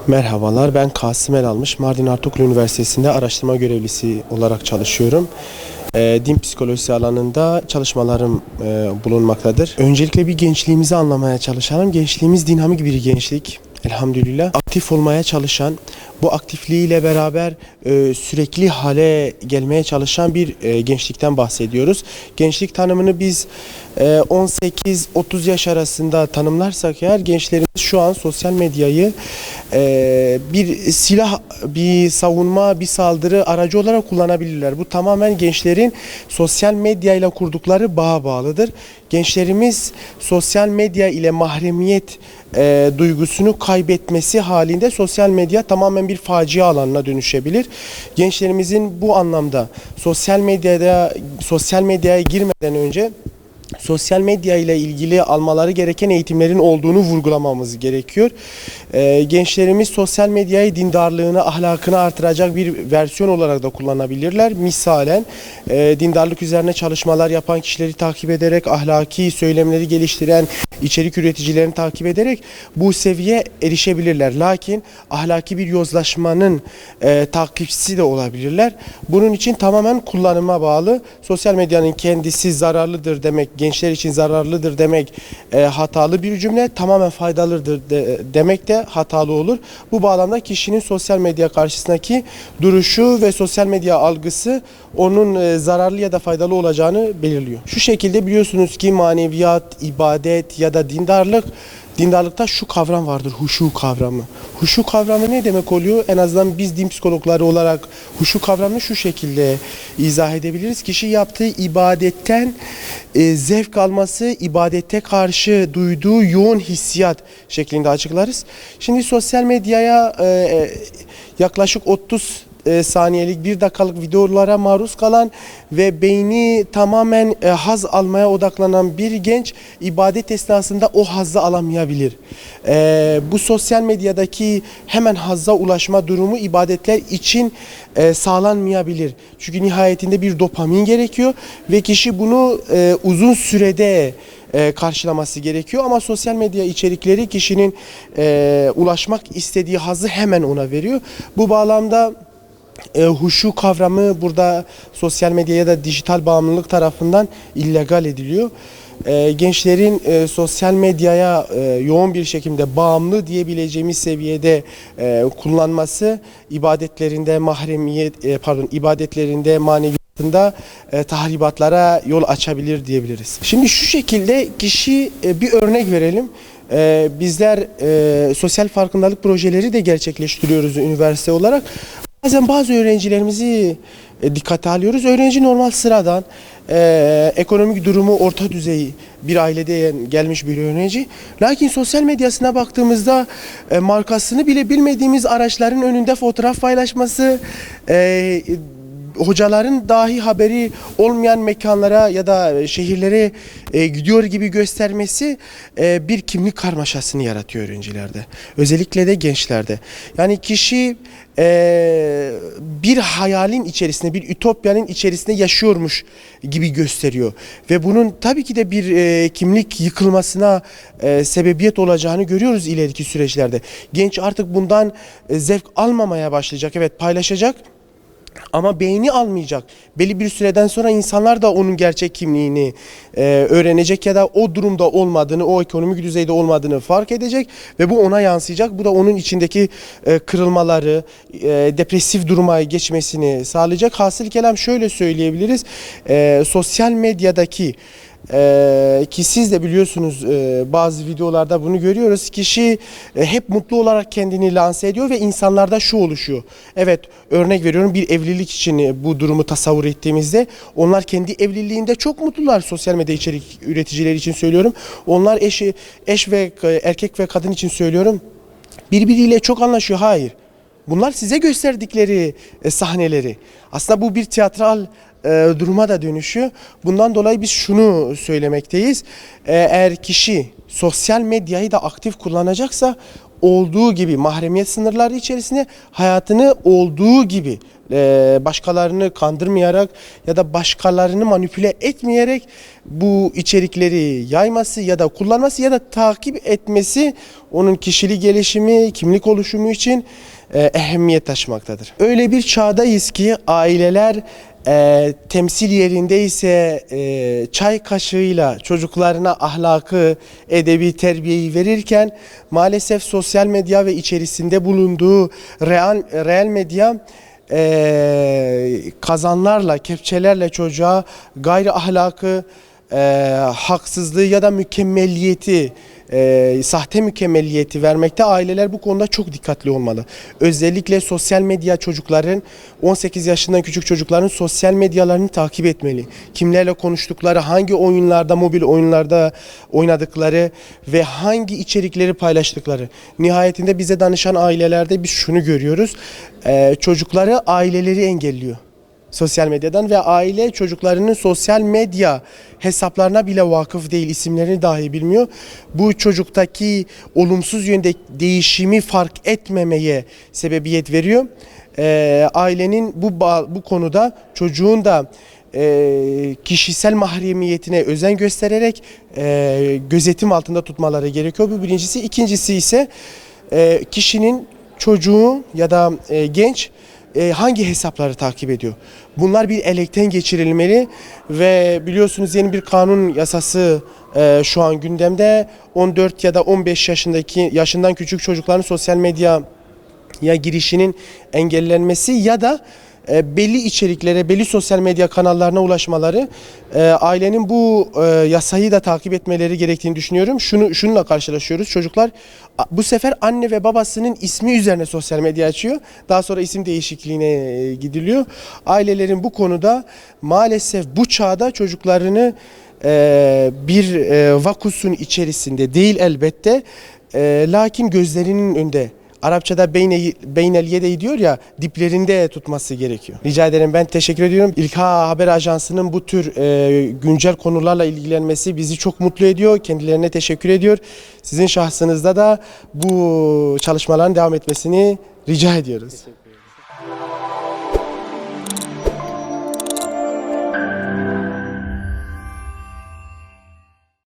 Merhabalar, ben Kasım Elalmış. Mardin Artuklu Üniversitesi'nde araştırma görevlisi olarak çalışıyorum. Din psikolojisi alanında çalışmalarım bulunmaktadır. Öncelikle bir gençliğimizi anlamaya çalışalım. Gençliğimiz dinamik bir gençlik. Elhamdülillah. Aktif olmaya çalışan, bu aktifliğiyle beraber sürekli hale gelmeye çalışan bir gençlikten bahsediyoruz. Gençlik tanımını biz 18-30 yaş arasında tanımlarsak eğer, gençlerimiz şu an sosyal medyayı bir silah, bir savunma, bir saldırı aracı olarak kullanabilirler. Bu tamamen gençlerin sosyal medyayla kurdukları bağa bağlıdır. Gençlerimiz sosyal medya ile mahremiyet duygusunu kaybetmesi halinde sosyal medya tamamen bir facia alanına dönüşebilir. Gençlerimizin bu anlamda sosyal medyaya girmeden önce sosyal medya ile ilgili almaları gereken eğitimlerin olduğunu vurgulamamız gerekiyor. Gençlerimiz sosyal medyayı dindarlığını, ahlakını artıracak bir versiyon olarak da kullanabilirler. Misalen dindarlık üzerine çalışmalar yapan kişileri takip ederek, ahlaki söylemleri geliştiren içerik üreticilerini takip ederek bu seviyeye erişebilirler. Lakin ahlaki bir yozlaşmanın takipçisi de olabilirler. Bunun için tamamen kullanıma bağlı. Sosyal medyanın kendisi zararlıdır demek, gençler için zararlıdır demek hatalı bir cümle. Tamamen faydalıdır demek de hatalı olur. Bu bağlamda kişinin sosyal medya karşısındaki duruşu ve sosyal medya algısı onun zararlı ya da faydalı olacağını belirliyor. Şu şekilde biliyorsunuz ki maneviyat, ibadet ya da dindarlıkta şu kavram vardır, huşu kavramı. Huşu kavramı ne demek oluyor? En azından biz din psikologları olarak huşu kavramını şu şekilde izah edebiliriz. Kişi yaptığı ibadetten zevk alması, ibadete karşı duyduğu yoğun hissiyat şeklinde açıklarız. Şimdi sosyal medyaya yaklaşık 30 saniyelik, 1 dakikalık videolara maruz kalan ve beyni tamamen haz almaya odaklanan bir genç ibadet esnasında o hazzı alamayabilir. Bu sosyal medyadaki hemen hazza ulaşma durumu ibadetler için sağlanmayabilir. Çünkü nihayetinde bir dopamin gerekiyor ve kişi bunu uzun sürede karşılaması gerekiyor, ama sosyal medya içerikleri kişinin ulaşmak istediği hazzı hemen ona veriyor. Bu bağlamda huşu kavramı burada sosyal medya ya da dijital bağımlılık tarafından illegal ediliyor. Gençlerin sosyal medyaya yoğun bir şekilde bağımlı diyebileceğimiz seviyede kullanması ibadetlerinde ibadetlerinde maneviyatında tahribatlara yol açabilir diyebiliriz. Şimdi şu şekilde kişi bir örnek verelim. Bizler sosyal farkındalık projeleri de gerçekleştiriyoruz üniversite olarak. Bazen bazı öğrencilerimizi dikkate alıyoruz. Öğrenci normal sıradan, ekonomik durumu orta düzey bir aileden gelmiş bir öğrenci. Lakin sosyal medyasına baktığımızda markasını bile bilmediğimiz araçların önünde fotoğraf paylaşması, hocaların dahi haberi olmayan mekanlara ya da şehirlere gidiyor gibi göstermesi bir kimlik karmaşasını yaratıyor öğrencilerde. Özellikle de gençlerde. Yani kişi bir hayalin içerisinde, bir ütopyanın içerisinde yaşıyormuş gibi gösteriyor. Ve bunun tabii ki de bir kimlik yıkılmasına sebebiyet olacağını görüyoruz ileriki süreçlerde. Genç artık bundan zevk almamaya başlayacak. Evet, paylaşacak, ama beyni almayacak. Belli bir süreden sonra insanlar da onun gerçek kimliğini öğrenecek ya da o durumda olmadığını, o ekonomik düzeyde olmadığını fark edecek ve bu ona yansıyacak. Bu da onun içindeki kırılmaları, depresif duruma geçmesini sağlayacak. Hasıl kelam şöyle söyleyebiliriz. Sosyal medyadaki ki siz de biliyorsunuz, bazı videolarda bunu görüyoruz. Kişi hep mutlu olarak kendini lanse ediyor ve insanlarda şu oluşuyor. Evet, örnek veriyorum, bir evlilik için bu durumu tasavvur ettiğimizde onlar kendi evliliğinde çok mutlular. Sosyal medya içerik üreticileri için söylüyorum. Onlar eş ve erkek ve kadın için söylüyorum. Birbiriyle çok anlaşıyor. Hayır. Bunlar size gösterdikleri sahneleri. Aslında bu bir tiyatral duruma da dönüşüyor. Bundan dolayı biz şunu söylemekteyiz. Eğer kişi sosyal medyayı da aktif kullanacaksa olduğu gibi mahremiyet sınırları içerisinde hayatını olduğu gibi başkalarını kandırmayarak ya da başkalarını manipüle etmeyerek bu içerikleri yayması ya da kullanması ya da takip etmesi onun kişilik gelişimi, kimlik oluşumu için ehemmiyet taşımaktadır. Öyle bir çağdayız ki aileler temsil yerindeyse çay kaşığıyla çocuklarına ahlakı, edebi terbiyeyi verirken maalesef sosyal medya ve içerisinde bulunduğu reel medya kazanlarla, kepçelerle çocuğa gayri ahlakı, haksızlığı ya da mükemmelliyeti, sahte mükemmelliyeti vermekte. Aileler bu konuda çok dikkatli olmalı. Özellikle sosyal medya çocukların, 18 yaşından küçük çocukların sosyal medyalarını takip etmeli. Kimlerle konuştukları, hangi oyunlarda, mobil oyunlarda oynadıkları ve hangi içerikleri paylaştıkları. Nihayetinde bize danışan ailelerde biz şunu görüyoruz. Çocukları aileleri engelliyor sosyal medyadan ve aile çocuklarının sosyal medya hesaplarına bile vakıf değil, isimlerini dahi bilmiyor. Bu çocuktaki olumsuz yönde değişimi fark etmemeye sebebiyet veriyor. Ailenin bu konuda çocuğun da kişisel mahremiyetine özen göstererek gözetim altında tutmaları gerekiyor. Bu birincisi. İkincisi ise kişinin, çocuğu ya da genç hangi hesapları takip ediyor? Bunlar bir elekten geçirilmeli ve biliyorsunuz yeni bir kanun yasası şu an gündemde. 14 ya da 15 yaşından küçük çocukların sosyal medyaya girişinin engellenmesi ya da belli içeriklere, belli sosyal medya kanallarına ulaşmaları, ailenin bu yasayı da takip etmeleri gerektiğini düşünüyorum. Şununla karşılaşıyoruz. Çocuklar bu sefer anne ve babasının ismi üzerine sosyal medya açıyor. Daha sonra isim değişikliğine gidiliyor. Ailelerin bu konuda maalesef bu çağda çocuklarını bir vakusun içerisinde değil elbette, lakin gözlerinin önünde, Arapçada beynel yedeyi diyor ya, diplerinde tutması gerekiyor. Rica ederim, ben teşekkür ediyorum. İlka Haber Ajansı'nın bu tür güncel konularla ilgilenmesi bizi çok mutlu ediyor. Kendilerine teşekkür ediyor. Sizin şahsınızda da bu çalışmaların devam etmesini rica ediyoruz.